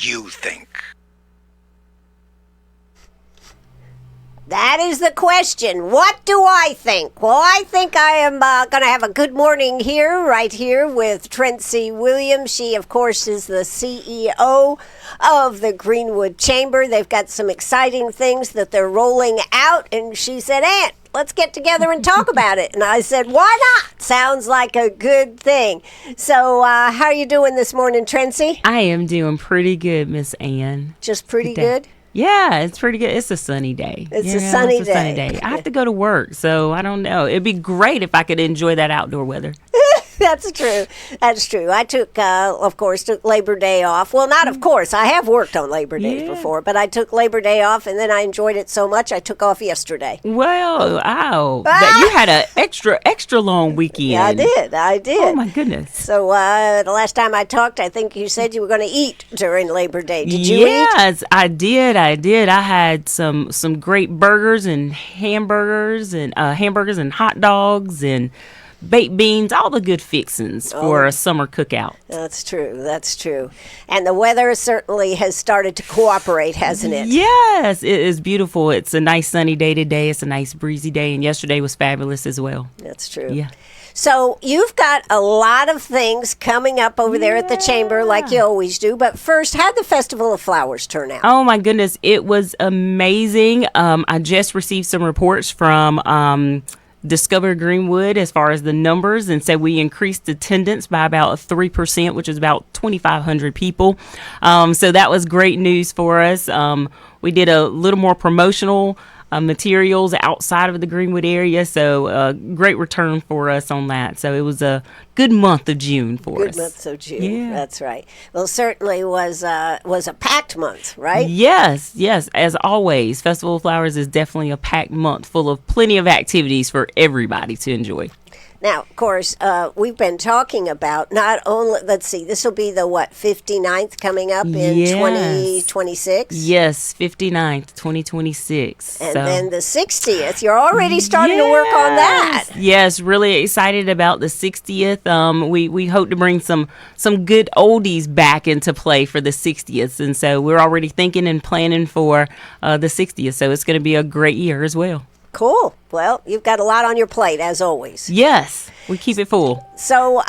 you think? That is the question. What do I think? Well, I think I am going to have a good morning here, right here with Trentsie Williams. She, of course, is the CEO of the Greenwood Chamber. They've got some exciting things that they're rolling out. And she said, Aunt, let's get together and talk about it. And I said, why not? Sounds like a good thing. So how are you doing this morning, Trentsie? I am doing pretty good, Miss Ann. Just pretty good? Yeah, it's pretty good. It's a sunny day. It's a sunny day. I have to go to work, so I don't know. It'd be great if I could enjoy that outdoor weather. That's true. That's true. I took Labor Day off. Well, not of course. I have worked on Labor Days before, but I took Labor Day off, and then I enjoyed it so much I took off yesterday. Well, you had an extra long weekend. Yeah, I did. Oh, my goodness. So the last time I talked, I think you said you were going to eat during Labor Day. Did you eat? Yes, I did. I had some great burgers and hamburgers and hot dogs and baked beans, all the good fixings for a summer cookout. That's true. And the weather certainly has started to cooperate, hasn't it? Yes, it is beautiful. It's a nice sunny day today. It's a nice breezy day, and yesterday was fabulous as well. That's true. Yeah. So you've got a lot of things coming up over there at the Chamber like you always do. But first, how'd the Festival of Flowers turn out? Oh, my goodness. It was amazing. I just received some reports from Discover Greenwood as far as the numbers, and said we increased attendance by about 3%, which is about 2,500 people. So that was great news for us. We did a little more promotional materials outside of the Greenwood area, so great return for us on that. So it was a good month of June for us. Good month of June. Yeah. That's right. Well, certainly was a packed month, right? Yes. As always, Festival of Flowers is definitely a packed month full of plenty of activities for everybody to enjoy. Now, of course, we've been talking about not only, let's see, this will be the 59th coming up in 2026? Yes, 59th, 2026. And then the 60th. You're already starting to work on that. Yes, really excited about the 60th. We hope to bring some good oldies back into play for the 60th. And so we're already thinking and planning for the 60th. So it's going to be a great year as well. Cool. Well, you've got a lot on your plate, as always. Yes, we keep it full. So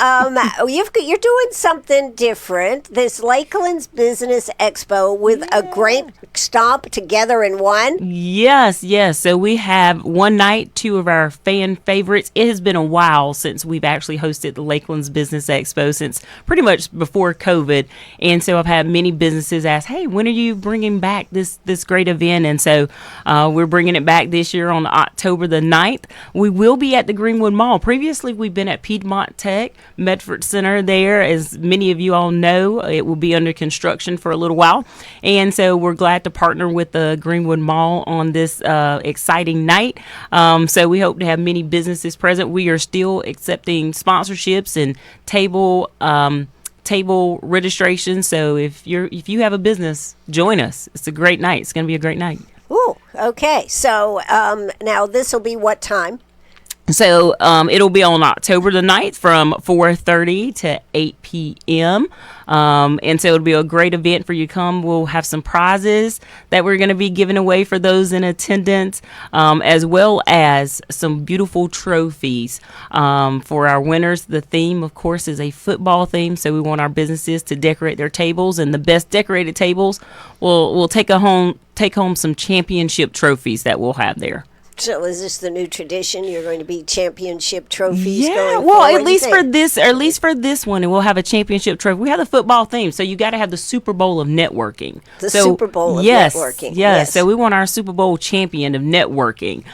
you're doing something different. This Lakeland's Business Expo with a great stomp together in one. Yes. So we have one night, two of our fan favorites. It has been a while since we've actually hosted the Lakeland's Business Expo, since pretty much before COVID. And so I've had many businesses ask, hey, when are you bringing back this great event? And so we're bringing it back this year on October the 9th. We will be at the Greenwood Mall. Previously, we've been at Piedmont Tech, Medford Center there. As many of you all know, it will be under construction for a little while. And so we're glad to partner with the Greenwood Mall on this exciting night. So we hope to have many businesses present. We are still accepting sponsorships and table registration. So if you have a business, join us. It's a great night. It's going to be a great night. Ooh, okay. So now this will be what time? So it'll be on October the 9th from 4:30 to 8 p.m. And so it'll be a great event for you to come. We'll have some prizes that we're going to be giving away for those in attendance, as well as some beautiful trophies for our winners. The theme, of course, is a football theme. So we want our businesses to decorate their tables, and the best decorated tables will take home some championship trophies that we'll have there. So is this the new tradition? You're going to be championship trophies? Yeah, going well, forward, at least for this one, and we'll have a championship trophy. We have the football theme, so you got to have the Super Bowl of networking. Super Bowl of networking. Yes. So we want our Super Bowl champion of networking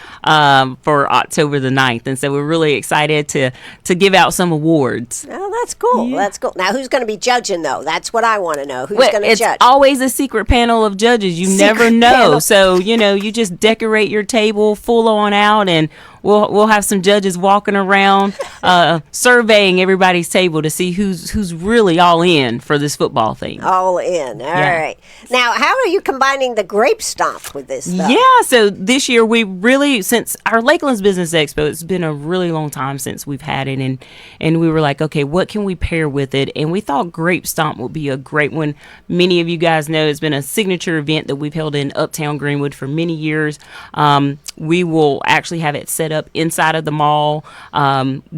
for October the 9th, and so we're really excited to give out some awards. Oh, that's cool. Yeah. That's cool. Now, who's going to be judging, though? That's what I want to know. Who's going to judge? It's always a secret panel of judges. You never know. Panel. So, you just decorate your table full on out, and we'll have some judges walking around surveying everybody's table to see who's really all in for this football thing. All in. All right. Now, how are you combining the grape stomp with this stuff? Yeah, so this year we really, since our Lakelands Business Expo, it's been a really long time since we've had it, and we were like, okay, what can we pair with it? And we thought Grape Stomp would be a great one. Many of you guys know it's been a signature event that we've held in Uptown Greenwood for many years. We will actually have it set up inside of the mall,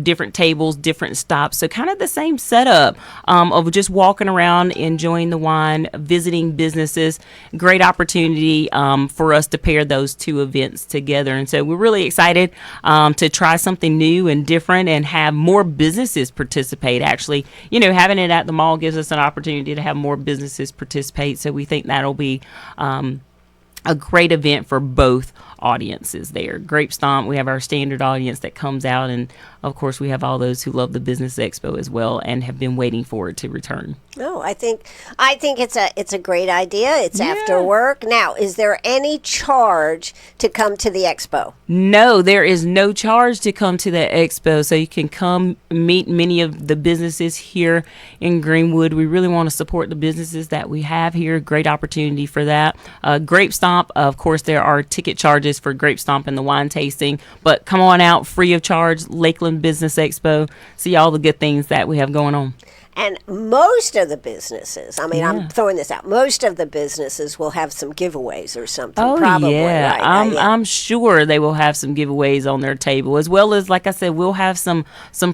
different tables, different stops. So kind of the same setup of just walking around, enjoying the wine, visiting businesses. Great opportunity for us to pair those two events together. And so we're really excited to try something new and different and have more businesses participate. Actually, having it at the mall gives us an opportunity to have more businesses participate. So we think that'll be a great event for both audiences there. Grape Stomp, we have our standard audience that comes out, and of course we have all those who love the Business Expo as well and have been waiting for it to return. No, I think it's a great idea. It's after work. Now, is there any charge to come to the expo? No, there is no charge to come to the expo, so you can come meet many of the businesses here in Greenwood. We really want to support the businesses that we have here. Great opportunity for that. Grape Stomp, of course, there are ticket charges for Grape Stomp and the wine tasting, but come on out free of charge, Lakeland Business Expo, see all the good things that we have going on. And most of the businesses, I'm throwing this out, most of the businesses will have some giveaways or something. Oh, probably, yeah. Right? I'm sure they will have some giveaways on their table, as well as, like I said, we'll have some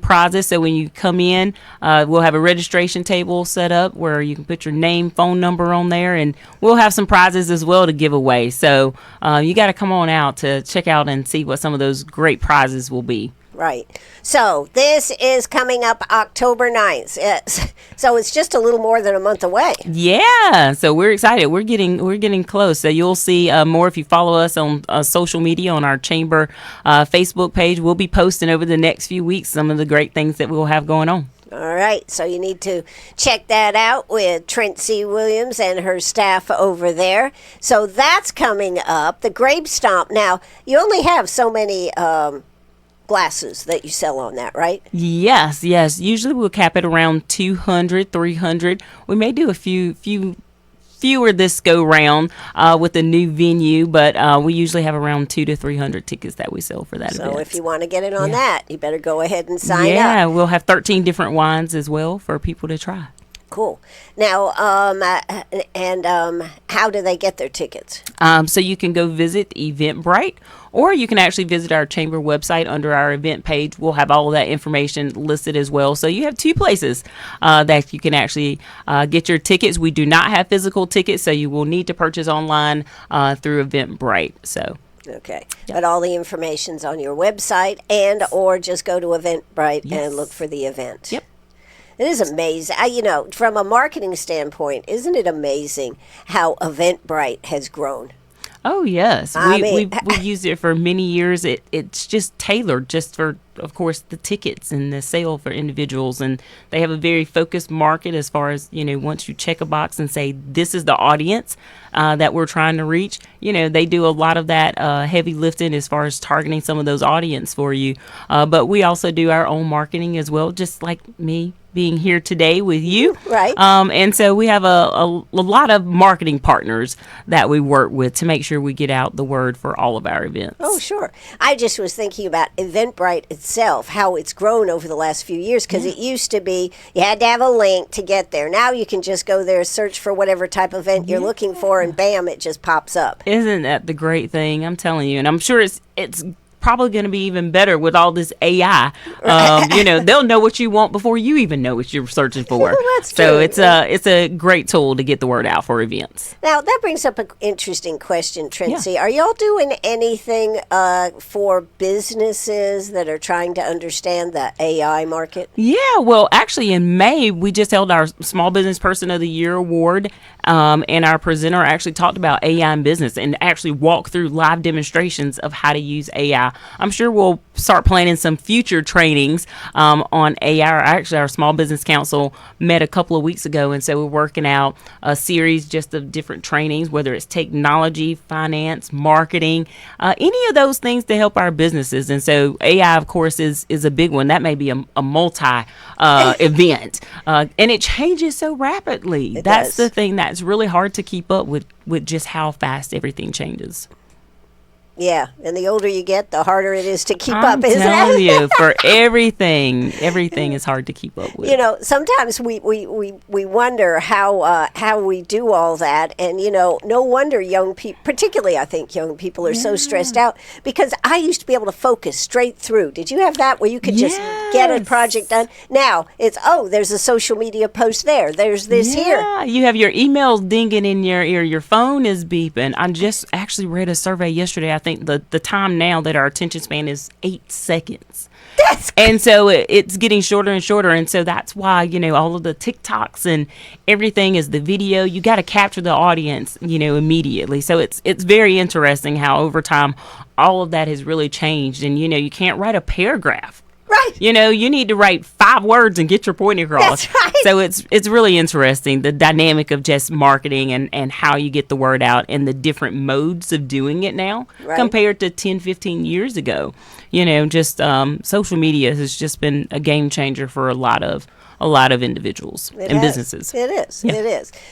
prizes. So when you come in, we'll have a registration table set up where you can put your name, phone number on there, and we'll have some prizes as well to give away. So you got to come on out to check out and see what some of those great prizes will be. Right. So this is coming up October 9th. So it's just a little more than a month away. Yeah. So we're excited. We're getting close. So you'll see more if you follow us on social media on our chamber Facebook page. We'll be posting over the next few weeks some of the great things that we'll have going on. All right, so you need to check that out with Trentsie Williams and her staff over there. So that's coming up. The Grape Stomp. Now, you only have so many glasses that you sell on that, right? Yes. Usually we'll cap it around 200, 300. We may do a fewer this go round with the new venue, but we usually have around 200 to 300 tickets that we sell for that event. So if you want to get in on that, you better go ahead and sign up. Yeah, we'll have 13 different wines as well for people to try. Cool. Now, how do they get their tickets? So you can go visit Eventbrite, or you can actually visit our chamber website under our event page. We'll have all of that information listed as well. So you have two places that you can actually get your tickets. We do not have physical tickets, so you will need to purchase online through Eventbrite. So. Okay. Yep. But all the information's on your website or just go to Eventbrite and look for the event. Yep. It is amazing. From a marketing standpoint, isn't it amazing how Eventbrite has grown? Oh, yes. We've used it for many years. It's just tailored just for, of course, the tickets and the sale for individuals. And they have a very focused market as far as, once you check a box and say, this is the audience that we're trying to reach, they do a lot of that heavy lifting as far as targeting some of those audience for you. But we also do our own marketing as well, just like me being here today with you. Right. And so we have a lot of marketing partners that we work with to make sure we get out the word for all of our events. Oh, sure. I just was thinking about Eventbrite itself, how it's grown over the last few years, because it used to be you had to have a link to get there. Now you can just go there, search for whatever type of event you're looking for, and bam, it just pops up. Isn't that the great thing? I'm telling you. And I'm sure it's probably going to be even better with all this AI. They'll know what you want before you even know what you're searching for. That's true. So it's a great tool to get the word out for events. Now, that brings up an interesting question, Trentsie. Are y'all doing anything for businesses that are trying to understand the AI market? Yeah, well, actually in May, we just held our Small Business Person of the Year award, and our presenter actually talked about AI in business and actually walked through live demonstrations of how to use AI AI. I'm sure we'll start planning some future trainings on AI. Actually, our Small Business Council met a couple of weeks ago, and so we're working out a series just of different trainings, whether it's technology, finance, marketing, any of those things to help our businesses. And so AI, of course, is a big one. That may be a multi event, and it changes so rapidly. That's the thing that's really hard to keep up with just how fast everything changes. Yeah, and the older you get, the harder it is to keep I'm up, isn't telling it? you, for everything is hard to keep up with. You know, sometimes we wonder how we do all that, and no wonder young people, particularly I think young people, are so stressed out, because I used to be able to focus straight through. Did you have that where you could just get a project done? Now it's there's a social media post there, there's this here. Yeah, you have your emails dinging in your ear, your phone is beeping. I just actually read a survey yesterday. I think the time now that our attention span is 8 seconds. And so it's getting shorter and shorter. And so that's why, all of the TikToks and everything is the video. You got to capture the audience, immediately. So it's very interesting how over time all of that has really changed. And, you can't write a paragraph. Right. You need to write 5 words and get your point across. That's right. So it's really interesting, the dynamic of just marketing and how you get the word out and the different modes of doing it now compared to 10, 15 years ago. Just social media has just been a game changer for a lot of individuals and businesses. It is.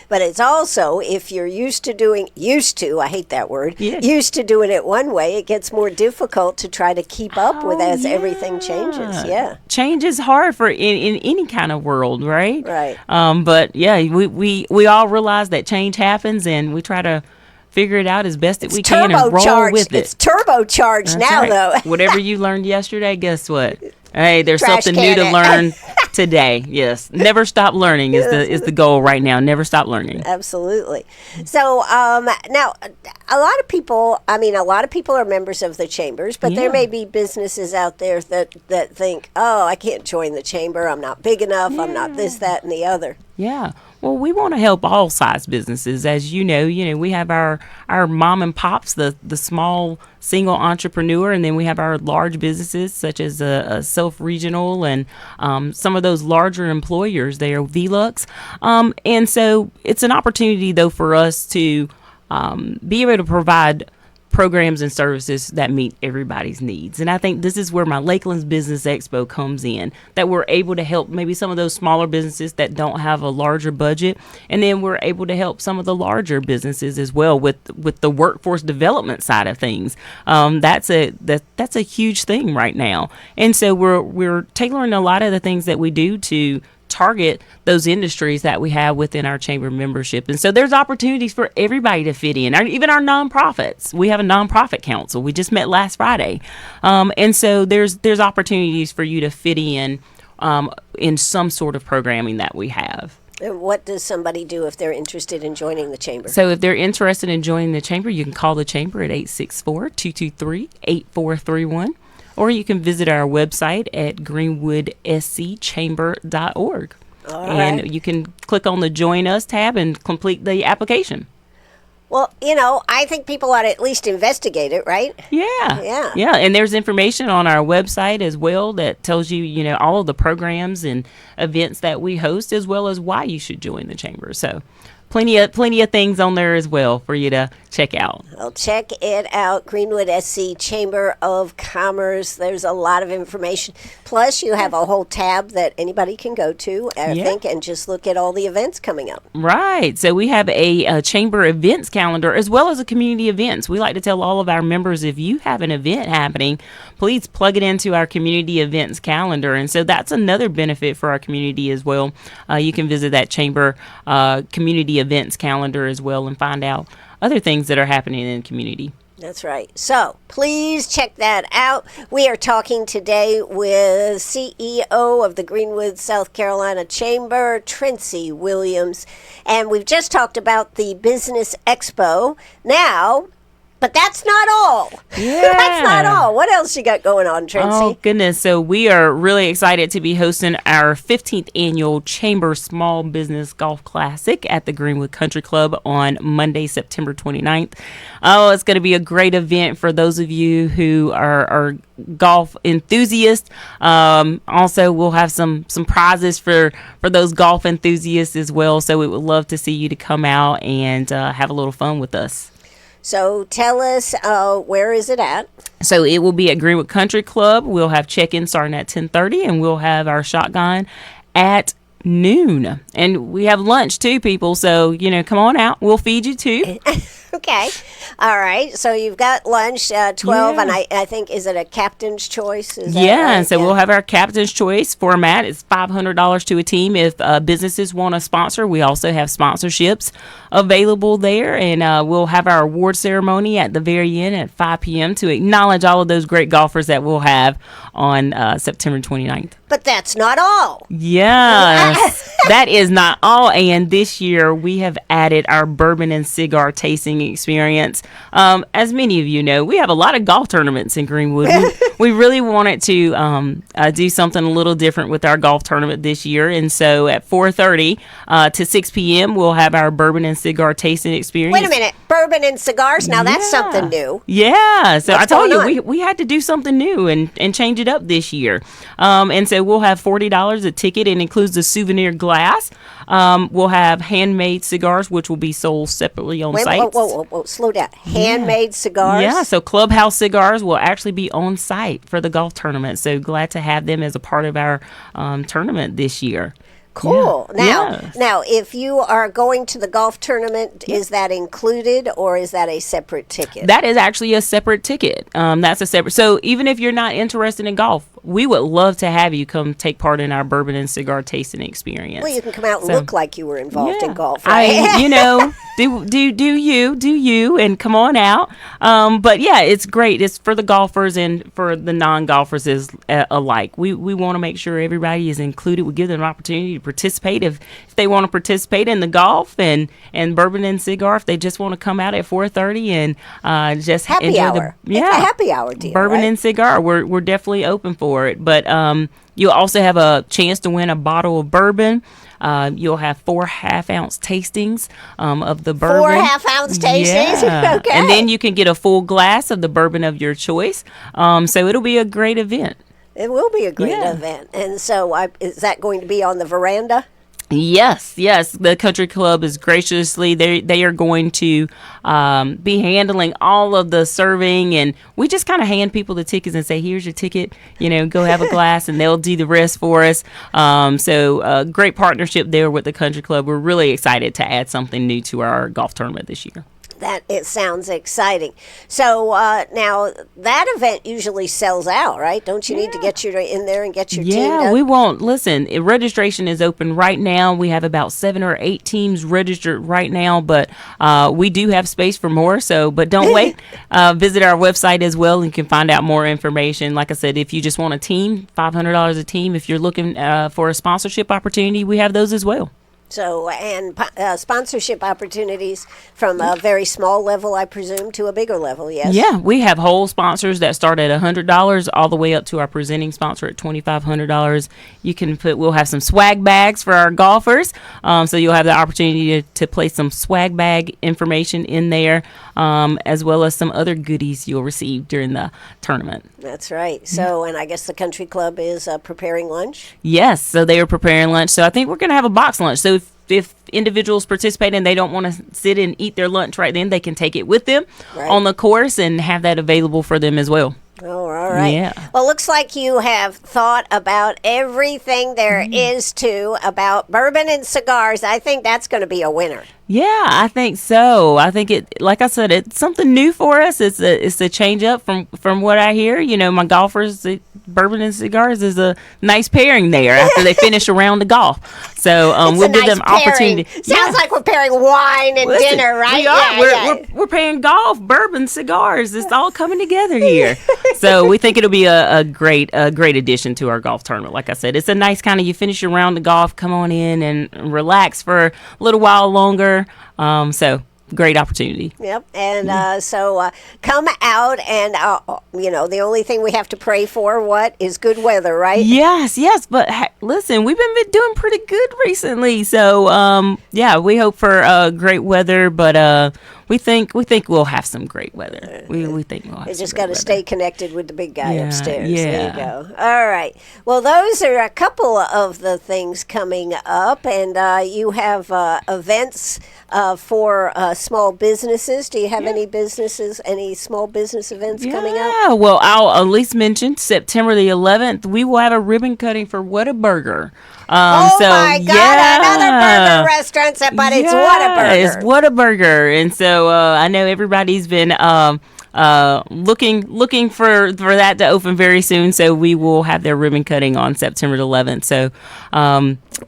But it's also, if you're used to, I hate that word, used to doing it one way, it gets more difficult to try to keep up with as everything changes. Yeah. Change is hard for in any kind of world, right? Right. But yeah, we all realize that change happens, and we try to figure it out as best that we can and roll with it. It's turbocharged now, though. Whatever you learned yesterday, guess what? Hey, there's Trash something new to can learn today. Yes. Never stop learning is the goal right now. Never stop learning. Absolutely. So now, a lot of people are members of the chambers, but there may be businesses out there that think, I can't join the chamber. I'm not big enough. I'm not this, that, and the other. Yeah. Well, we want to help all size businesses. As you know, we have our mom and pops, the small single entrepreneur, and then we have our large businesses such as a self-regional and some of those larger employers. They are VLUX. And so it's an opportunity, though, for us to be able to provide programs and services that meet everybody's needs. And I think this is where my Lakeland's Business Expo comes in, that we're able to help maybe some of those smaller businesses that don't have a larger budget. And then we're able to help some of the larger businesses as well with the workforce development side of things. That's a huge thing right now. And so we're tailoring a lot of the things that we do to target those industries that we have within our chamber membership. And so there's opportunities for everybody to fit in, even our nonprofits. We have a nonprofit council. We just met last Friday. And so there's opportunities for you to fit in some sort of programming that we have. And what does somebody do if they're interested in joining the chamber? So if they're interested in joining the chamber, you can call the chamber at 864-223-8431. Or you can visit our website at greenwoodscchamber.org. And you can click on the Join Us tab and complete the application. Well, I think people ought to at least investigate it, right? Yeah. And there's information on our website as well that tells you, all of the programs and events that we host, as well as why you should join the chamber. So plenty of things on there as well for you to check out. Well, check it out, Greenwood SC Chamber of Commerce. There's a lot of information. Plus, you have a whole tab that anybody can go to, I think, and just look at all the events coming up. Right. So we have a chamber events calendar as well as a community events. We like to tell all of our members, if you have an event happening, please plug it into our community events calendar. And so that's another benefit for our community as well. You can visit that chamber community events calendar as well and find out other things that are happening in the community. That's right. So please check that out. We are talking today with CEO of the Greenwood, South Carolina Chamber, Trentsie Williams. And we've just talked about the Business Expo. Now, But that's not all. Yeah. That's not all. What else you got going on, Trentsie? Oh, goodness. So we are really excited to be hosting our 15th annual Chamber Small Business Golf Classic at the Greenwood Country Club on Monday, September 29th. Oh, it's going to be a great event for those of you who are golf enthusiasts. Also, we'll have some prizes for those golf enthusiasts as well. So we would love to see you to come out and have a little fun with us. So tell us, where is it at? So it will be at Greenwood Country Club. We'll have check-in starting at 10:30, and we'll have our shotgun at noon. And we have lunch too, people. So, come on out. We'll feed you too. Okay. All right. So you've got lunch, 12, Yeah. and I think, is it a captain's choice? Is that Yeah, right? and so we'll have our captain's choice format. It's $500 to a team. If businesses want to sponsor, we also have sponsorships available there. And we'll have our award ceremony at the very end at 5 p.m. to acknowledge all of those great golfers that we'll have on September 29th. But that's not all. Yes, that is not all. And this year we have added our bourbon and cigar tasting experience. As many of you know, we have a lot of golf tournaments in Greenwood. We really wanted to do something a little different with our golf tournament this year. And so at 4:30 to 6 p.m., we'll have our bourbon and cigar tasting experience. Wait a minute. Bourbon and cigars? Now that's Yeah. something new. Yeah, so What's I told going you we had to do something new and change it up this year. And so we'll have $40 a ticket. It includes a souvenir glass. We'll have handmade cigars, which will be sold separately on Wait, site. whoa, slow down. Handmade cigars? Yeah, so Clubhouse Cigars will actually be on site for the golf tournament. So glad to have them as a part of our tournament this year. Cool. Yeah. Now, if you are going to the golf tournament, is that included or is that a separate ticket? That is actually a separate ticket. That's a separate. So even if you're not interested in golf, we would love to have you come take part in our bourbon and cigar tasting experience. Well, you can come out and look like you were involved in golf, I, right? do you, and come on out. But yeah, it's great. It's for the golfers and for the non-golfers alike. We want to make sure everybody is included. We give them an opportunity to participate if they want to participate in the golf and bourbon and cigar. If they just want to come out at 4:30 and just Happy enjoy hour. It's a happy hour deal, bourbon right? and cigar. We're definitely open for it. But you'll also have a chance to win a bottle of bourbon. You'll have 4 half-ounce tastings of the bourbon. 4 half-ounce tastings? Yeah. Okay. And then you can get a full glass of the bourbon of your choice. So it'll be a great event. It will be a great Yeah. event. And so is that going to be on the veranda? Yes. The country club is graciously they are going to be handling all of the serving, and we just kind of hand people the tickets and say, here's your ticket, go have a glass, and they'll do the rest for us. So great partnership there with the country club. We're really excited to add something new to our golf tournament this year. That it sounds exciting. So now that event usually sells out, right? Don't you need to get in there and get your team Yeah, done? we won't. Listen, registration is open right now. We have about 7 or 8 teams registered right now, but we do have space for more. But don't wait. Visit our website as well, and you can find out more information. Like I said, if you just want a team, $500 a team. If you're looking for a sponsorship opportunity, we have those as well. So, and sponsorship opportunities from a very small level, I presume, to a bigger level, yes? Yeah, we have whole sponsors that start at $100 all the way up to our presenting sponsor at $2,500. You can we'll have some swag bags for our golfers. So you'll have the opportunity to place some swag bag information in there, as well as some other goodies you'll receive during the tournament. That's right. So, and I guess the country club is preparing lunch? Yes, so they are preparing lunch. So I think we're going to have a box lunch. So if individuals participate and they don't want to sit and eat their lunch right then, they can take it with them on the course and have that available for them as well. Oh, all right. Yeah. Well, looks like you have thought about everything there is about bourbon and cigars. I think that's going to be a winner. Yeah, I think so. I think like I said, it's something new for us. It's a change up from what I hear. My golfers, bourbon and cigars is a nice pairing there after they finish a round of golf. So we'll give them opportunity. Sounds like we're pairing wine and dinner, right? We are. We're pairing golf, bourbon, cigars. It's all coming together here. So we think it'll be a great addition to our golf tournament. Like I said, it's a nice kind of, you finish your round of golf, come on in and relax for a little while longer. So great opportunity. Yep. And so come out, and the only thing we have to pray for is good weather, right? Yes. But listen, we've been doing pretty good recently. So we hope for great weather, but we think we'll have some great weather. We think we'll have. You some just great got to weather. stay connected with the big guy upstairs. Yeah. There you go. All right. Well, those are a couple of the things coming up, and you have events for small businesses. Do you have any small business events coming up? Yeah. Well, I'll at least mention September the 11th. We will have a ribbon cutting for Whataburger. My God! Another burger restaurant, but it's Whataburger. It's Whataburger, and so I know everybody's been looking for that to open very soon. So we will have their ribbon cutting on September the 11th. So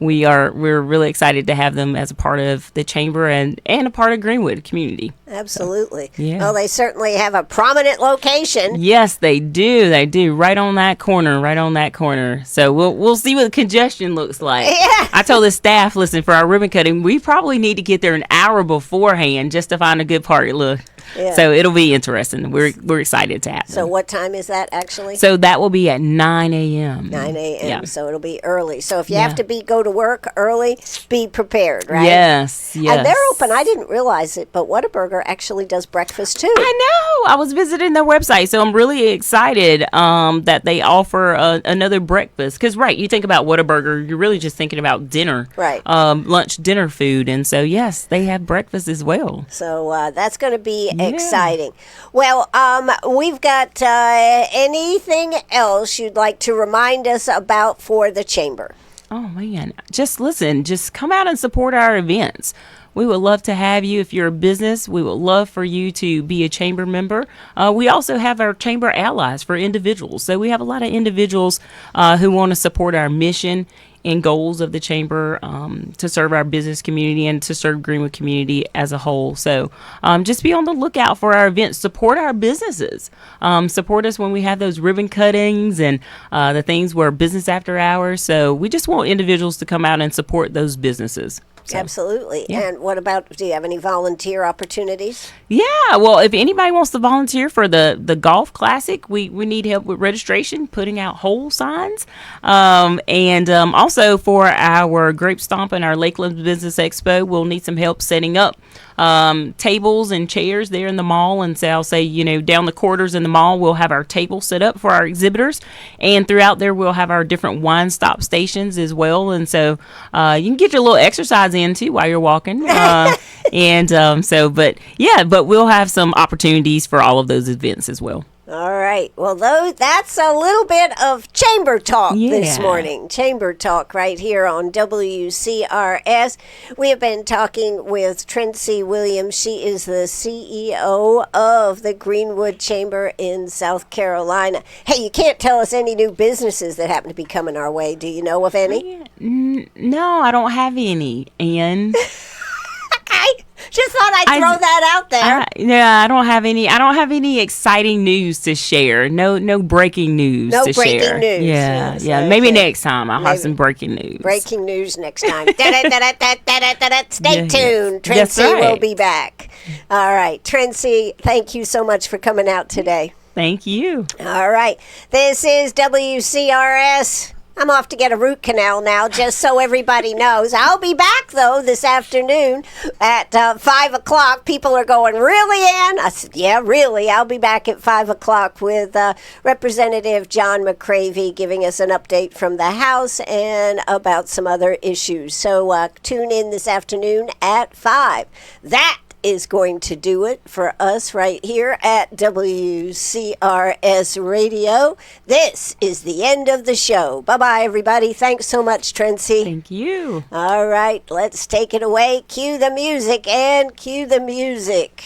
we're really excited to have them as a part of the chamber and a part of Greenwood community. Absolutely. So, yeah. Well, they certainly have a prominent location. Yes, they do. They do. Right on that corner. So we'll see what the congestion looks like. Yeah. I told the staff, listen, for our ribbon cutting, we probably need to get there an hour beforehand just to find a good party look. Yeah. So it'll be interesting. We're excited to have them. So what time is that actually? So that will be at 9 a.m. 9 a.m. Yeah. So it'll be early. So if you have to go to work early, be prepared, right? Yes. And they're open. I didn't realize it, but Whataburger actually does breakfast too. I know. I was visiting their website, so I'm really excited that they offer another breakfast. Because, right, you think about Whataburger, you're really just thinking about dinner. Right. Lunch, dinner food. And so, yes, they have breakfast as well. So that's going to be exciting. Well, we've got anything else you'd like to remind us about for the chamber? Oh, man. Just listen. Just come out and support our events. We would love to have you. If you're a business, we would love for you to be a chamber member. We also have our chamber allies for individuals. So we have a lot of individuals who want to support our mission and goals of the chamber to serve our business community and to serve Greenwood community as a whole. So just be on the lookout for our events. Support our businesses. Support us when we have those ribbon cuttings and the things where business after hours. So we just want individuals to come out and support those businesses. So, Absolutely. yeah. And what about, do you have any volunteer opportunities? Yeah, well, if anybody wants to volunteer for the golf classic, we need help with registration, putting out hole signs, and also for our grape stomp and our Lakeland Business Expo, we'll need some help setting up tables and chairs there in the mall. And so I'll say, down the quarters in the mall, we'll have our table set up for our exhibitors, and throughout there we'll have our different wine stop stations as well. And so you can get your little exercise in too while you're walking. But we'll have some opportunities for all of those events as well. All right. Well, that's a little bit of chamber talk this Yeah. morning. Chamber talk right here on WCRS. We have been talking with Trentsie Williams. She is the CEO of the Greenwood Chamber in South Carolina. Hey, you can't tell us any new businesses that happen to be coming our way. Do you know of any? No, I don't have any. And Okay. Just thought I'd throw that out there. I don't have any. I don't have any exciting news to share. No breaking news No to breaking share. news. Yeah, Yes, yeah. okay. Maybe next time I'll have Maybe. some breaking news. Breaking news next time. Stay Yeah, tuned. that's Trentsie will right. be back. All right. Trentsie, thank you so much for coming out today. Thank you. All right. This is WCRS. I'm off to get a root canal now, just so everybody knows. I'll be back, though, this afternoon at 5 o'clock. People are going, really, Ann? I said, yeah, really. I'll be back at 5 o'clock with Representative John McCravey giving us an update from the House and about some other issues. So tune in this afternoon at 5. That is going to do it for us right here at WCRS Radio. This is the end of the show. Bye-bye, everybody. Thanks so much, Trentsie. Thank you. All right, let's take it away. Cue the music, and cue the music.